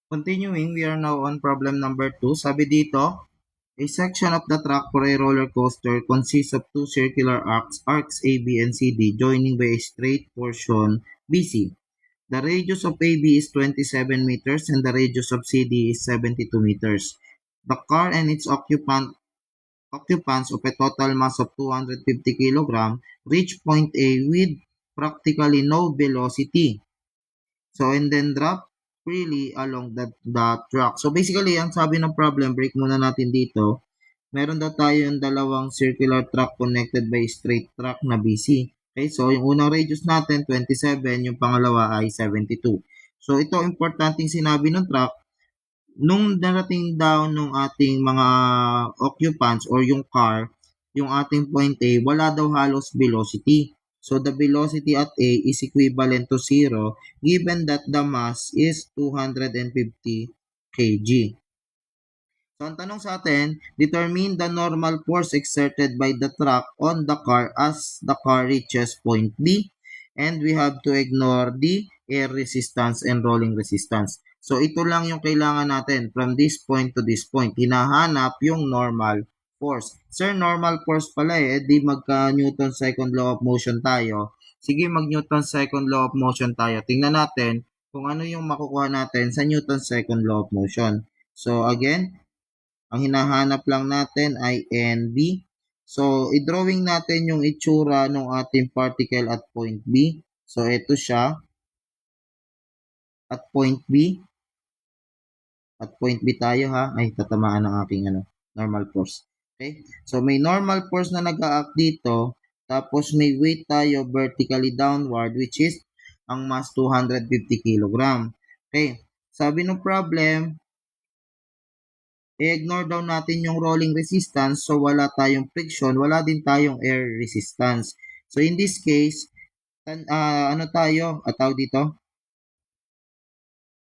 Continuing, we are now on problem number 2. Sabi dito, a section of the track for a roller coaster consists of two circular arcs A, B, and CD joining by a straight portion BC. The radius of AB is 27 meters and the radius of CD is 72 meters. The car and its occupants of a total mass of 250 kg reach point A with practically no velocity. So, and then drop freely along the track. So, basically, ang sabi ng problem, break muna natin dito. Meron daw tayong dalawang circular track connected by straight track na BC. Okay, so yung unang radius natin, 27, yung pangalawa ay 72. So, ito, importanteng sinabi ng track, nung darating daw nung ating mga occupants or yung car, yung ating point A, wala daw halos velocity. So, the velocity at A is equivalent to 0 given that the mass is 250 kg. So, ang tanong sa atin, determine the normal force exerted by the truck on the car as the car reaches point B. And we have to ignore the air resistance and rolling resistance. So, ito lang yung kailangan natin from this point to this point. Hinahanap yung normal force. Sir, normal force pala di magka-Newton second law of motion tayo. Sige, mag-Newton second law of motion tayo. Tingnan natin kung ano yung makukuha natin sa Newton second law of motion. So, again, ang hinahanap lang natin ay NB. So, i-drawing natin yung itsura ng ating particle at point B. So, ito siya. At point B. At point B tayo ha. Ay, tatamaan ng aking normal force. Okay? So, may normal force na nag-a-act dito. Tapos, may weight tayo vertically downward which is ang mass 250 kg. Okay? Sabi ng problem, i-ignore daw natin yung rolling resistance, so wala tayong friction, wala din tayong air resistance. So in this case, ano tayo? Tawag dito?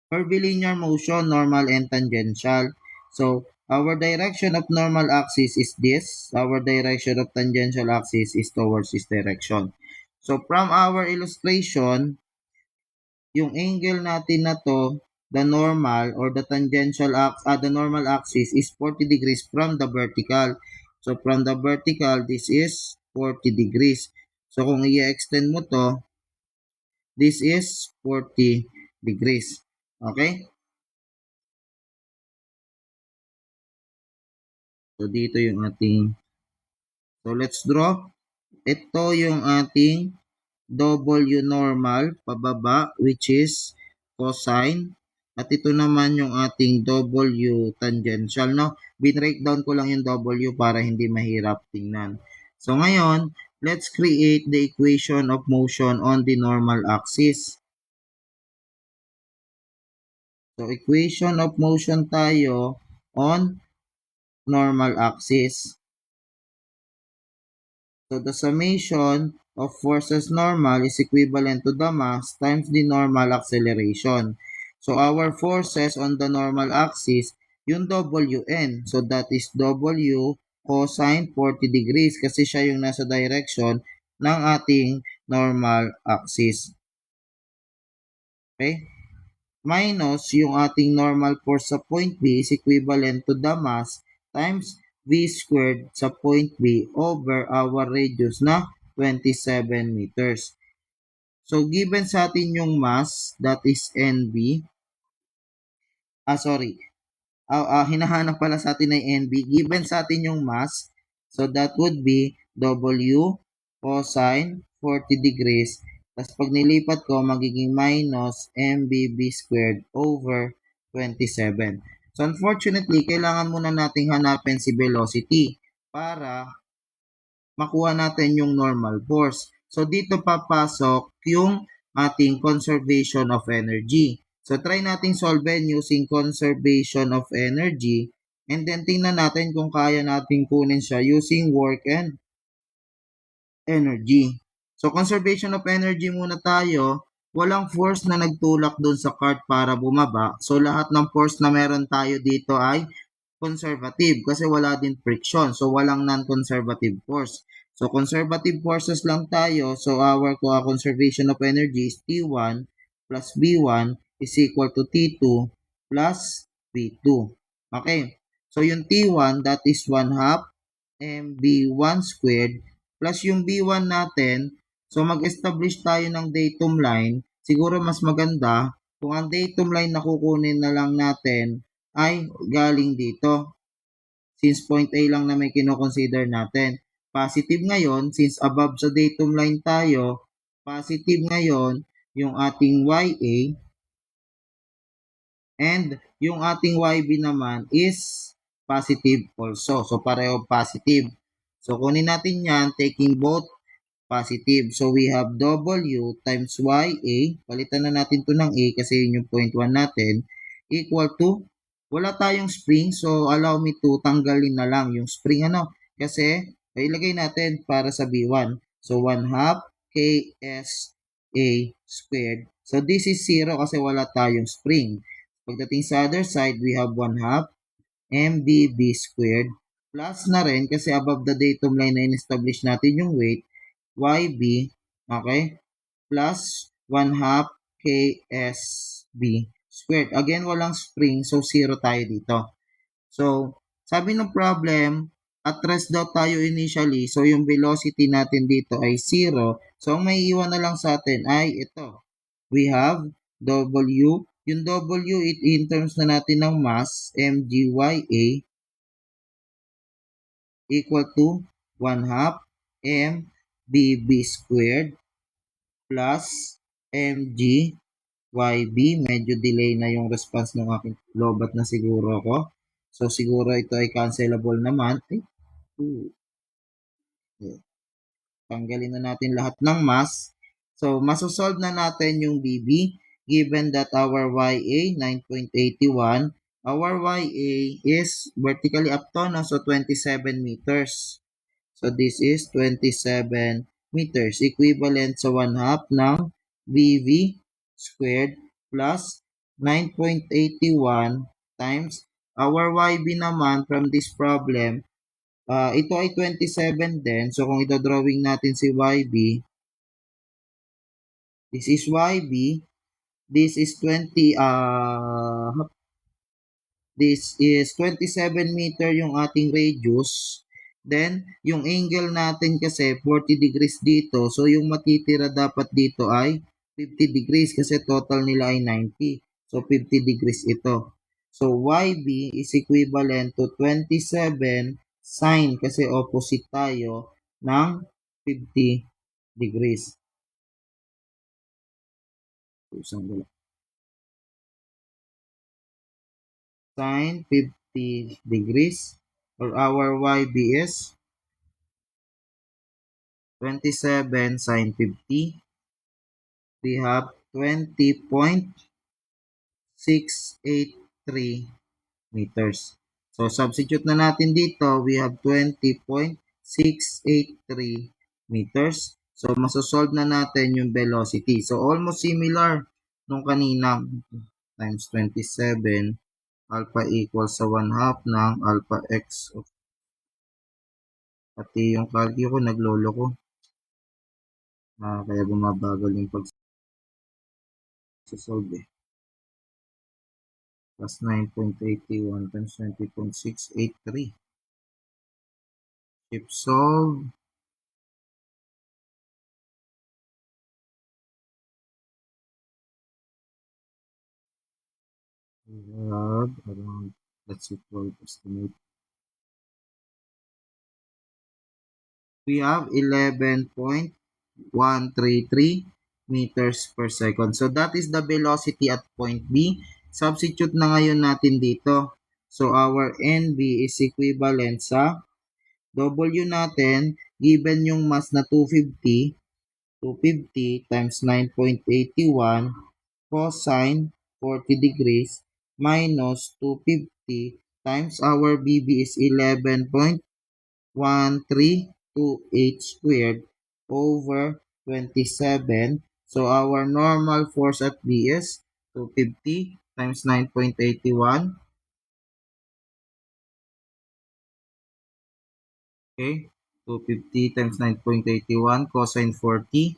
Curvilinear motion, normal and tangential. So our direction of normal axis is this. Our direction of tangential axis is towards this direction. So from our illustration, yung angle natin na to, the normal or the tangential the normal axis is 40 degrees from the vertical. So from the vertical, this is 40 degrees. So kung i-extend mo to, this is 40 degrees. Okay? So dito yung ating, so let's draw. Ito yung ating W normal pababa which is cosine. At ito naman yung ating W tangential, no? Bin-breakdown ko lang yung W para hindi mahirap tingnan. So ngayon, let's create the equation of motion on the normal axis. So equation of motion tayo on normal axis. So the summation of forces normal is equivalent to the mass times the normal acceleration. So our forces on the normal axis, yung Wn. So that is W cosine 40 degrees kasi siya yung nasa direction ng ating normal axis. Okay? Minus yung ating normal force sa point B is equivalent to the mass times V squared sa point B over our radius na 27 meters. So, given sa atin yung mass, that is NB. Hinahanap pala sa atin ay NB. Given sa atin yung mass, so that would be W cosine 40 degrees. Tapos pag nilipat ko, magiging minus MBB squared over 27. So, unfortunately, kailangan muna nating hanapin si velocity para makuha natin yung normal force. So, dito papasok yung ating conservation of energy. So, try nating solvein using conservation of energy and then tingnan natin kung kaya nating kunin siya using work and energy. So, conservation of energy muna tayo. Walang force na nagtulak doon sa cart para bumaba. So, lahat ng force na meron tayo dito ay conservative kasi wala din friction. So, walang non-conservative force. So, conservative forces lang tayo. So, our conservation of energy is T1 plus B1 is equal to T2 plus V2. Okay. So yung T1, that is 1 half MB1 squared plus yung B1 natin. So mag-establish tayo ng datum line. Siguro mas maganda kung ang datum line na kukunin na lang natin ay galing dito. Since point A lang na may kinoconsider natin. Positive ngayon, since above sa datum line tayo, positive ngayon yung ating YA and yung ating YB naman is positive also. So pareho positive. So kunin natin yan taking both positive. So we have W times YA, palitan na natin to ng A kasi yun yung point 1 natin, equal to, wala tayong spring, so allow me to tanggalin na lang yung spring kasi ilagay natin para sa B1. So 1 half KSA squared. So this is 0 kasi wala tayong spring. Pagdating sa other side, we have 1 half MBB squared plus na rin kasi above the datum line na in-establish natin yung weight, YB, okay, plus 1 half KSB squared. Again, walang spring, so 0 tayo dito. So, sabi ng problem, at rest daw tayo initially, so yung velocity natin dito ay 0. So, ang may iwan na lang sa atin ay ito. We have W. Yung W, in terms na natin ng mass, mgya equal to 1 half mbb squared plus mgyb. Medyo delay na yung response ng aking lobat na siguro ko. So, siguro ito ay cancelable naman. Tanggalin na natin lahat ng mass. So, masosolve na natin yung BB given that our YA 9.81, our YA is vertically up to so 27 meters. So, this is 27 meters equivalent sa 1 half ng BV squared plus 9.81 times our YB naman from this problem. Ito ay 27 din. So, kung ito-drawing natin si YB, this is YB, this is 27 meter yung ating radius. Then, yung angle natin kasi 40 degrees dito. So, yung matitira dapat dito ay 50 degrees kasi total nila ay 90. So, 50 degrees ito. So, YB is equivalent to 27 sine kasi opposite tayo ng 50 degrees. Sine 50 degrees or our YB is 27 sine 50. We have 20.683 meters. So, substitute na natin dito, we have 20.683 meters. So, masosolve na natin yung velocity. So, almost similar nung kanina times 27 alpha equals sa 1 half ng alpha x of pati yung calculus ko naglolo ko. Kaya bumabagal yung pag-solve Plus 9.81 times 20.683. If solve, we have around, let's see, 12 estimate. We have 11.133 meters per second. So, that is the velocity at point B. Substitute na ngayon natin dito. So, our NB is equivalent sa W natin, given yung mass na 250 times 9.81 cosine 40 degrees minus 250 times our BB is 11.1328 squared over 27. So, our normal force at B is 250 times 9.81. Okay, 250 times 9.81 cosine 40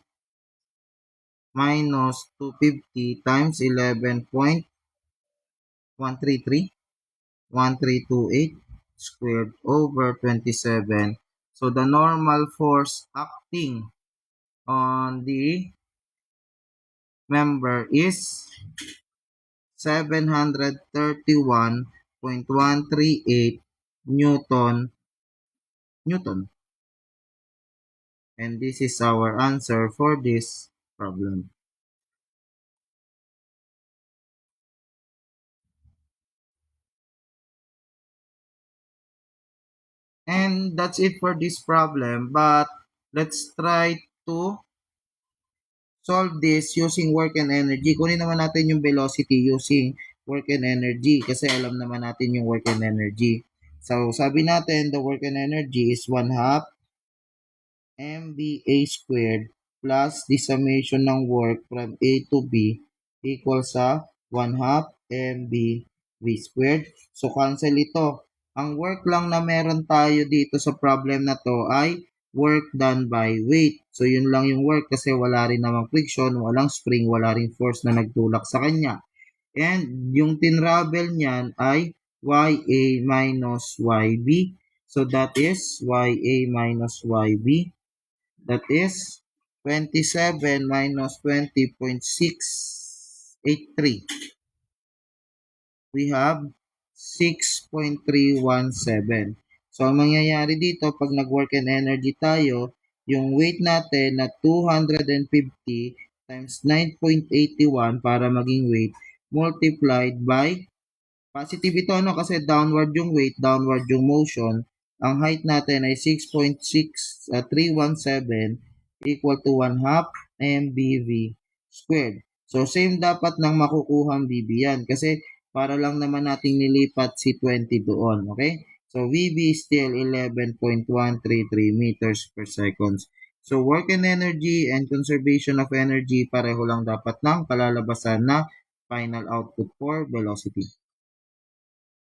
minus 250 times 11.1328 1328 squared over 27. So the normal force acting on the member is 731.138 Newton. And this is our answer for this problem. And that's it for this problem. But let's try to solve this using work and energy. Kunin naman natin yung velocity using work and energy kasi alam naman natin yung work and energy. So, sabi natin the work and energy is 1 half mba squared plus the summation ng work from A to B equals sa 1 half mb squared. So, cancel ito. Ang work lang na meron tayo dito sa problem na to ay work done by weight. So, yun lang yung work kasi wala rin namang friction, walang spring, wala rin force na nagtulak sa kanya. And yung tinravel niyan ay YA minus YB. So, that is YA minus YB. That is 27 minus 20.683. We have 6.317. So, ang mangyayari dito, pag nag-work and energy tayo, yung weight natin na 250 times 9.81 para maging weight multiplied by positive ito kasi downward yung weight, downward yung motion. Ang height natin ay 6.6317 equal to 1 half mBV squared. So, same dapat nang makukuhang BB yan kasi para lang naman nating nilipat si 20 doon. Okay? So, VB is still 11.133 meters per second. So, work and energy and conservation of energy pareho lang dapat ng kalalabasan na final output for velocity.